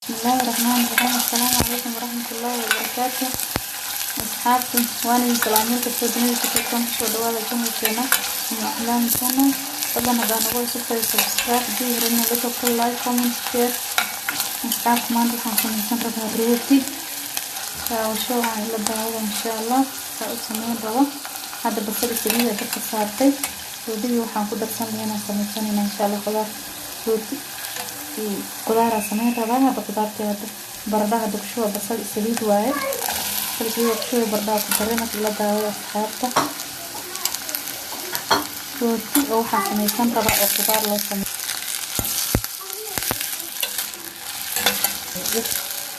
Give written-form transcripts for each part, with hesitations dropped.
بسم الله الرحمن الرحيم. السلام عليكم ورحمة الله وبركاته. أصحابي وأنا سلامين كتبني كتبكم شدوا لكم الجنة وأحلام الجنة. طبعا هذا نقول سكر سبسكرايب دي رنا لكم كل لايك كومنت شير. أصحابي ما عندكم كم ربنا روتي وشو عن الدعوة إن شاء الله. سأسمين روا هذا بصير سريع كتر صارتي ودي وحنقول درسنا هنا سميتنا إن شاء الله خلاص روتي. قدارة سمين روا هذا قدرتي هذا بردها دكشوا بصل سريع وايد. فلكي شوي بردها كترنا كل الدعوة أصحابته. روتي أو حسميتنا روا القدار لا سمين.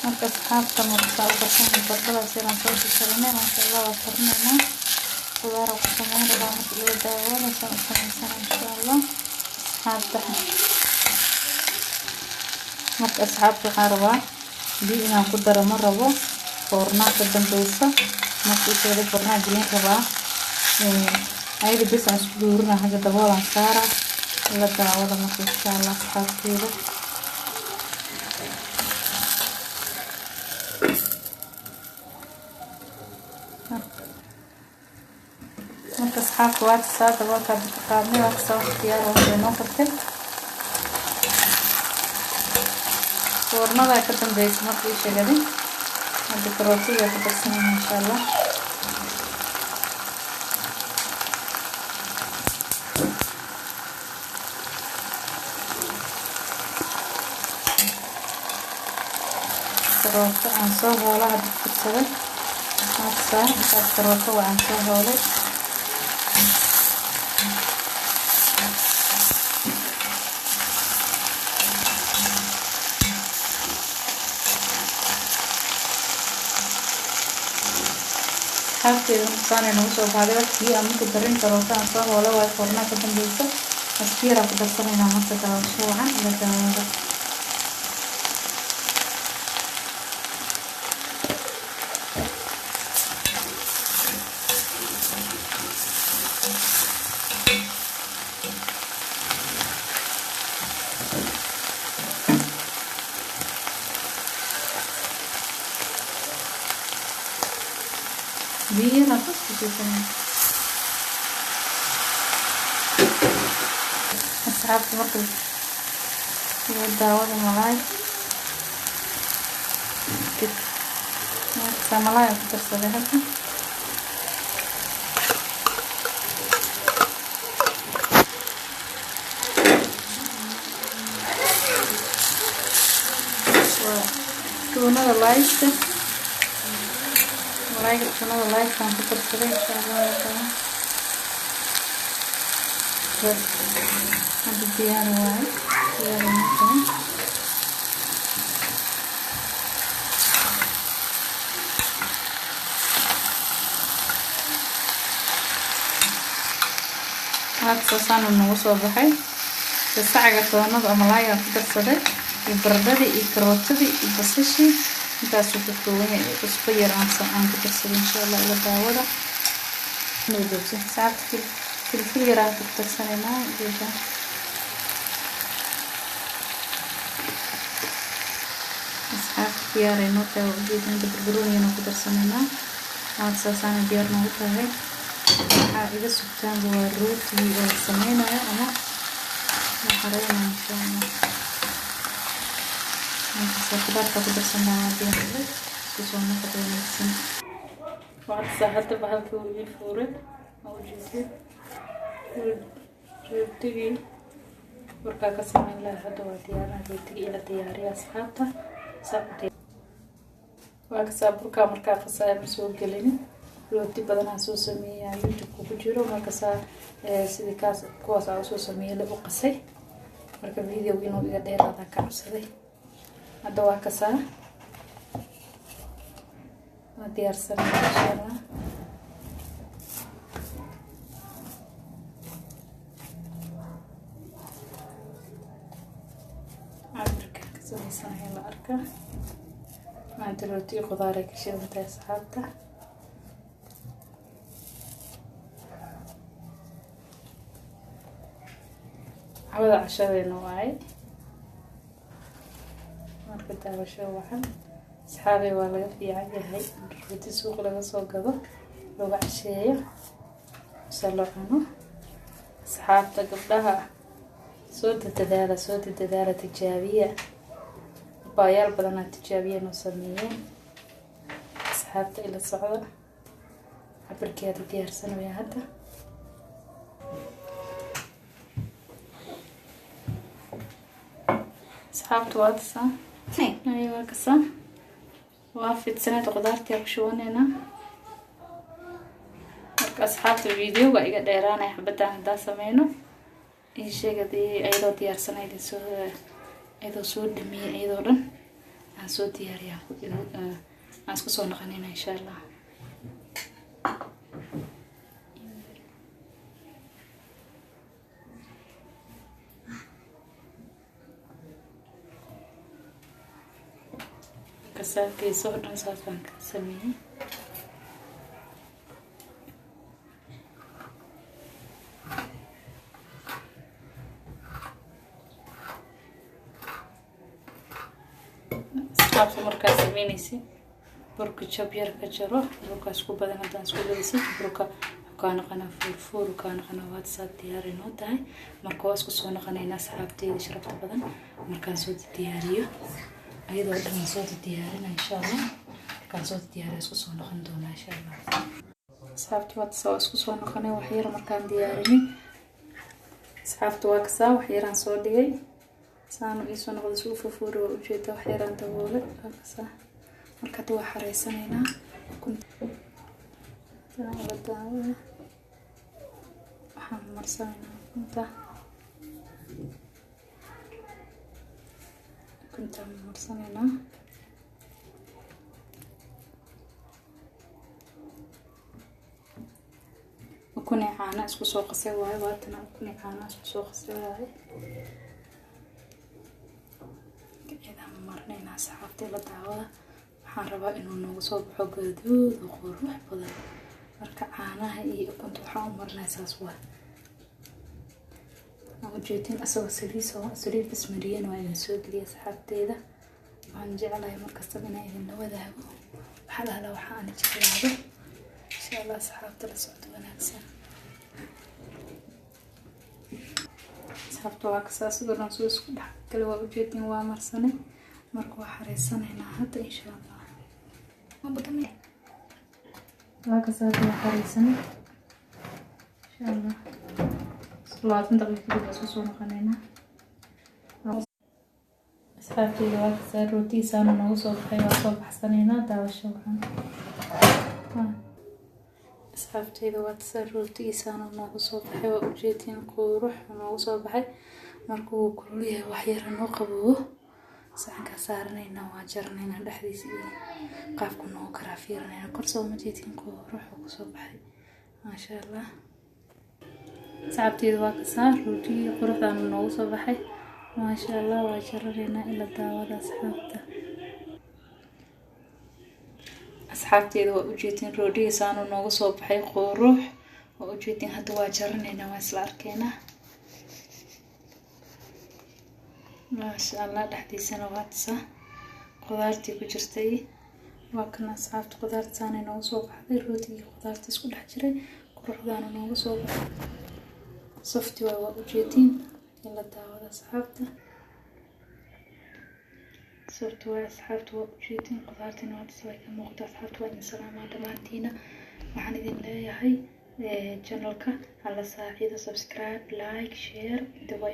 marka asxaabta marka u baxaan bardada siran soo saaranay ma sha Allah farnayna qudaar ku sameeyay marka loo daawado soo sameeyay insha Allah asxaabta marka asxaabta qaraba diina ku daro ma rabo forna ka dambaysa marka soo forna gelin raba ayda bis aan isku duurna haga daboolan saara la daawado marka insha Allah asxaabteeda marka asxaabta waa saada waa ka qaadnay waa soo diyaar oo noo qabtay fornada ka dambaysa markii sheegay hadda karootiga ka darsanay insha Allah karoota aan soo hoolay hadda fiirsaday karoota waan soo hoolay حاطين صانع نوصل بعد وقت هي أمك ترين كروتان صار ولا واي فرنا كتم بيسا أسكيرة كده صرنا مرت توشوعا لجوازة بينا بس كده أصحاب مركز الدعوة ملاي كده ملاي كده صدقها وتونا اللايست لايك شنو لايك كان تكتب إن شاء الله تعالى بس هذا ديار واحد ديار مثلا هذا صان النوصل بحي الساعة كتونا ملايا تكتب البردة الكروتة البصيشي intaas ku kooban isku yaraan aan ku tirsan insha Allah ila daawada noo saacad filfil yaraan ku tirsanayna jeeda asxaab diyaarayno taa jeedinta burburiyana ku tirsanayna aasaasan diyaar noo tahay waxa iga sugtaan waa rooti oo sameeynaayo ama xareeyna insha Allah خضارته كدرسنا ديالها سوسونا كدرسنا بعد ساعات بحالك الفورد او جيت تيجي وركا كسمين لها هذا ديالنا تيجي الى دياري اصحابها صابتي واكسا بركا marka qasay soo galin rooti badan soo sameeyay YouTube ku jiro marka sidii kaas kuwaas soo sameeyay loo qasay marka video inuu iga dheeraada ka cabsaday هذا واكسا وديار سنة إن شاء الله عبرك كسوي سنة يلا أركا مع دلوقتي خضارك شيء متى صحابته عوض عشرين واعي marka daawasho waxan asxaabay waa laga fiican yahay rooti suuq laga soo gado lagu casheeyo salaano asxaabta gabdhaha soo dadaala tijaabiya baayal badan tijaabiya noo sameeyeen asxaabta ila socda cabarkeeda diyaarsanaya hadda asxaabtu waa tasaa aywa kasa waa fidsanada qudaartii ku shubanayna marka asxaabta videoga iga dheeraanay xabadaan hadaa sameyno in sheegadii ayadoo diyaarsanayd soo dhameeyay ayadoo dhan aan soo diyaariyaa aan isku soo noqonayna insha Allah kasaalkii soo dhan saafan ka sameeyay asxaabta markaa sameynaysa burka jab yar ka jaro burka isku badan hadaan isku leeyay burka kaana qana furfur kaana qana waad saad diyaar inoo tahay marka waa isku soo noqonayna asxaabteeda sharafta badan markaan soo diyaariyo ayadoo dhan soo diyaarina insha Allah markaan soo diyaariyo isku soo noqon doona insha Allah asxaabtu waad soo isku soo noqonay wax yar markaan diyaarinay asxaabtu waa ka wax yaraan soo dhigay saan u soo noqdo soo furfuro u jeedo wax yaraan daboole ka marka tuu xareysanayna waxaan marsanayna kunta marsanayna ukune caana isku soo qasay waaye waatana ukune caana isku soo qasay waaye idan marnayna asxaabtay la daawada waxaan rabaa inuu noogu soo baxo gaduud oo qurux badan marka caanaha iyo ukunta waxaan u marnaa saas waa aan jeedin asoo saliid bismariyan waa in soo geliya asxaabteeda waxaan jeclahay markasta inaan idin wadaago waxaan jeclaado insha Allah asxaabta la socdo wanaagsan asxaabta waa ka saas ugu soo isku dhax kale waa u jeedin waa marsanay marka waa xareysanayna hadda insha Allah وبكمل وهكذا حريصا إن شاء الله صلاة دقيقة بس وصونا خلينا أصحابتي وهكذا روتي سانو نوصل حيوة صبح سنينا داو الشوحان أصحابتي وهكذا روتي سانو نوصل حيوة وجيتين قروح ونوصل بحي مركو كلية وحيرا نوقبوه saxanka saarnayna waa jarnayna dhaxdiisa qaabku noo kara fiirnayna korsoo ma jeedin ruuxa ku soo baxay ma sha Allah saabteedu waa ka saar rooti quruxdan noo soo baxay ma sha Allah waa jarnayna ila daawada asxaabteedu waa u jeedin rooti saano noogu soo baxay qurux oo u jeedin hadda waa jarnayna waa isla arkeena ما شاء الله دحدي سنوات صح قدرتي كجرتي وكنا صعبت قدرت ثاني نو سو بخدي روتي قدرت اسكو دحجري قروحدان نو سو بخ صفتي waa ujeedin ila daawada asxaabta صفتي waa asxaabta waa ujeedin qudaartina waa soo ka muuqda asxaabta waa salaamaad dhamaantiina waxaan idin leeyahay channelka hala saacido subscribe like share dawaa